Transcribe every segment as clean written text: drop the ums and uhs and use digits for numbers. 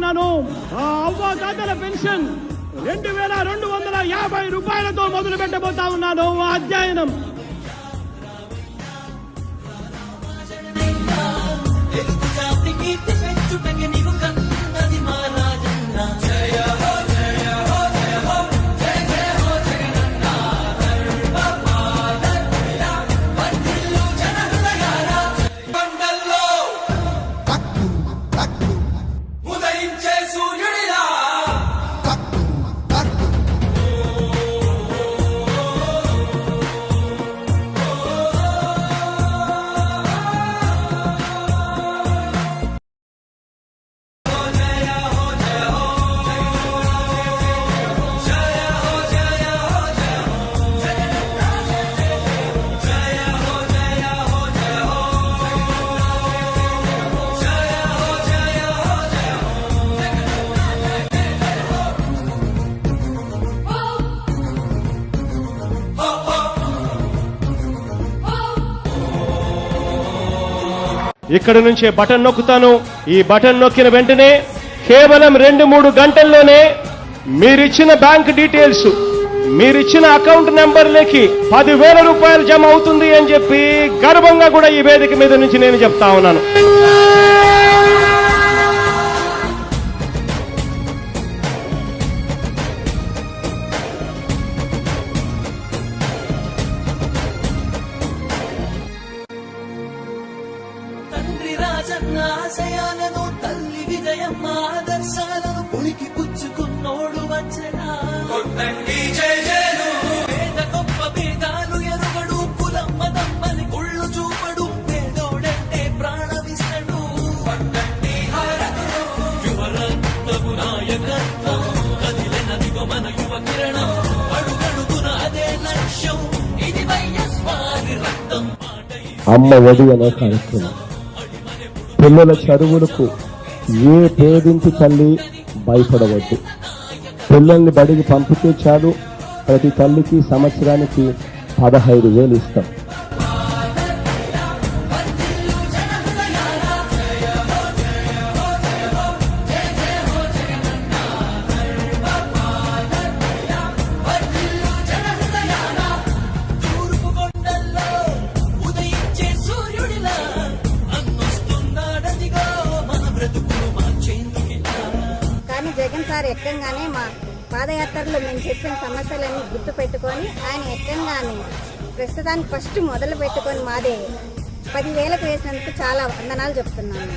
ఉన్నాను. ఆ అవ్వాతాతల పెన్షన్ 2250 రూపాయలతో మొదలు పెట్టబోతా ఉన్నాను ఆ అధ్యయనం. ఇక్కడ నుంచే బటన్ నొక్కుతాను. ఈ బటన్ నొక్కిన వెంటనే కేవలం 2-3 గంటల్లోనే మీరిచ్చిన బ్యాంక్ డీటెయిల్స్, మీరిచ్చిన అకౌంట్ నెంబర్లకి 10,000 రూపాయలు జమ అవుతుంది అని చెప్పి గర్వంగా కూడా ఈ వేదిక మీద నుంచి నేను చెప్తా ఉన్నాను. ఆశయాలను తల్లి విజయమ్మ ఆదర్శాలను పులికి పుచ్చుకున్నోడు వచ్చనా పేద గొప్ప భేదాలు ఎరుగడు కులమ్మ దమ్మని కుళ్ళు చూపడు పేదోడంటే ప్రాణవిస్తడు యువరత్నపు నాయకత్వం కదిలినదిగో మన యువ కిరణం అడుగడుగున అదే లక్ష్యం ఇది వైఎస్ఆర్ రక్తం. అమ్మ ఒడి అనే కార్యక్రమం పిల్లల చదువులకు ఏ పేదింటి తల్లి భయపడవద్దు. పిల్లల్ని బడికి పంపితే చాలు, ప్రతి తల్లికి సంవత్సరానికి 15,000 ఇస్తాం. జగన్ సార్ ఎక్కంగానే మా పాదయాత్రలో మేము చెప్పిన సమస్యలన్నీ గుర్తు పెట్టుకొని ఆయన ఎక్కంగానే ప్రస్తుతానికి ఫస్ట్ మొదలు పెట్టుకొని మాదే 10,000 వేసినందుకు చాలా వందనాలు చెప్తున్నాను.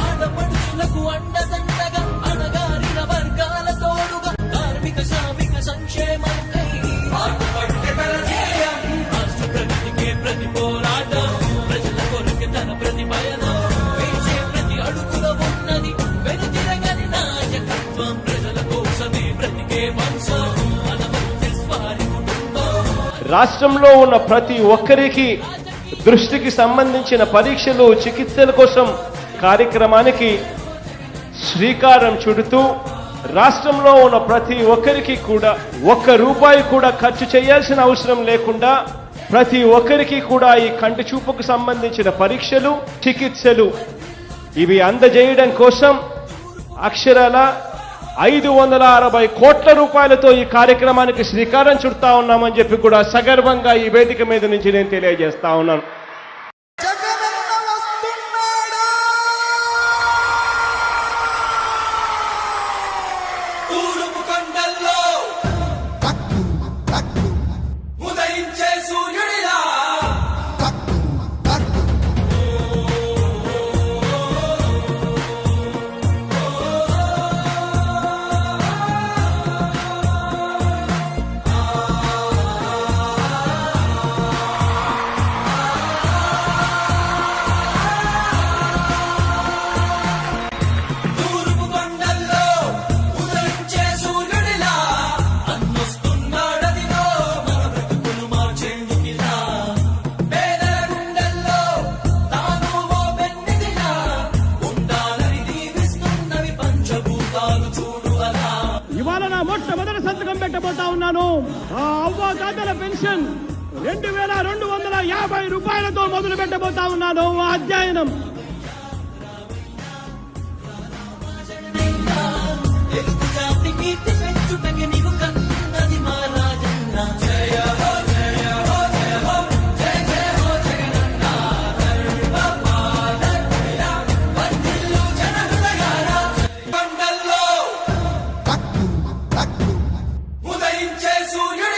ఆడపడుచులకు అండదండగా అణగారిన వర్గాల తోడుగా కార్మిక శ్రామిక సంక్షేమంకై రాష్ట్ర ప్రగతికే ప్రతి పోరాటం ప్రజల కొరకు తన ప్రతి పయనం వేసే ప్రతి అడుగులో ఉన్నది వెనుతిరగని నాయకత్వం ప్రజల కోసమే బ్రతికే వంశం మన వారి కుటుంబం. రాష్ట్రంలో ఉన్న ప్రతి ఒక్కరికి దృష్టికి సంబంధించిన పరీక్షలు చికిత్సల కోసం కార్యక్రమానికి శ్రీకారం చుడుతూ రాష్ట్రంలో ఉన్న ప్రతి ఒక్కరికి కూడా ₹1 కూడా ఖర్చు చేయాల్సిన అవసరం లేకుండా ప్రతి ఒక్కరికి కూడా ఈ కంటి చూపుకు సంబంధించిన పరీక్షలు చికిత్సలు ఇవి అందజేయడం కోసం అక్షరాల 560 కోట్ల రూపాయలతో ఈ కార్యక్రమానికి శ్రీకారం చుడతా ఉన్నామని చెప్పి కూడా సగర్వంగా ఈ వేదిక మీద నుంచి నేను తెలియజేస్తా ఉన్నాను. పెట్టబోతా ఉన్నాను. ఆ అవ్వ తాతల పెన్షన్ 2250 రూపాయలతో మొదలు పెట్టబోతా ఉన్నాను ఆ అధ్యయనం. తెలుగు జాతి కీర్తి పెంచుటకి నీవు కన్నది మా రాజన్న. జయ హో జయ హో జయ హో జయ జయ హో జగనన్న. సర్వమానవీయ వర్ధిల్లు జన హృదయాల కొండల్లో ఉదయించే సూర్యుడు